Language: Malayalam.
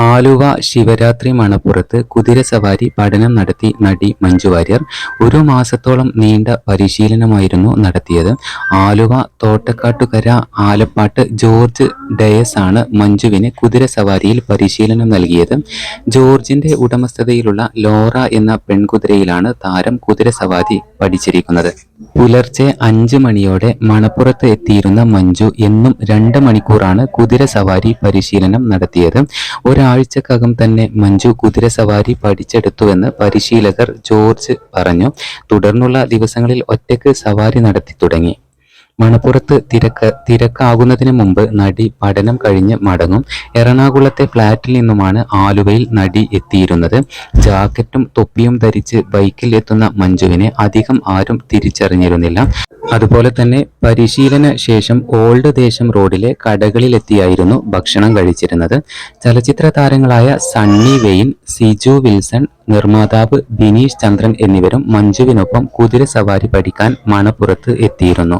ആലുവ ശിവരാത്രി മണപ്പുറത്ത് കുതിരസവാരി പഠനം നടത്തി നടി മഞ്ജു വാര്യർ. ഒരു മാസത്തോളം നീണ്ട പരിശീലനമായിരുന്നു നടത്തിയത്. ആലുവ തോട്ടക്കാട്ടുകര ആലപ്പാട്ട് ജോർജ് ഡയസ് ആണ് മഞ്ജുവിന് കുതിരസവാരിയിൽ പരിശീലനം നൽകിയത്. ജോർജിന്റെ ഉടമസ്ഥതയിലുള്ള ലോറ എന്ന പെൺകുതിരയിലാണ് താരം കുതിരസവാരി പഠിച്ചിരിക്കുന്നത്. പുലർച്ചെ 5 മണിയോടെ മണപ്പുറത്ത് എത്തിയിരുന്ന മഞ്ജു എന്നും 2 മണിക്കൂറാണ് കുതിരസവാരി പരിശീലനം നടത്തിയത്. ഒരാഴ്ചക്കകം തന്നെ മഞ്ജു കുതിരസവാരി പഠിച്ചെടുത്തുവെന്ന് പരിശീലകർ ജോർജ് പറഞ്ഞു. തുടർന്നുള്ള ദിവസങ്ങളിൽ ഒറ്റയ്ക്ക് സവാരി നടത്തി തുടങ്ങി. മണപ്പുറത്ത് തിരക്കാകുന്നതിന് മുമ്പ് നടി പഠനം കഴിഞ്ഞ് മടങ്ങും. എറണാകുളത്തെ ഫ്ളാറ്റിൽ നിന്നുമാണ് ആലുവയിൽ നടി എത്തിയിരുന്നത്. ജാക്കറ്റും തൊപ്പിയും ധരിച്ച് ബൈക്കിൽ എത്തുന്ന മഞ്ജുവിനെ അധികം ആരും തിരിച്ചറിഞ്ഞിരുന്നില്ല. അതുപോലെ തന്നെ പരിശീലന ശേഷം ഓൾഡ് ദേശം റോഡിലെ കടകളിലെത്തിയായിരുന്നു ഭക്ഷണം കഴിച്ചിരുന്നത്. ചലച്ചിത്ര താരങ്ങളായ സണ്ണി വെയിൻ, സിജു വിൽസൺ, നിർമ്മാതാവ് ബിനീഷ് ചന്ദ്രൻ എന്നിവരും മഞ്ജുവിനൊപ്പം കുതിരസവാരി പഠിക്കാൻ മണപ്പുറത്ത് എത്തിയിരുന്നു.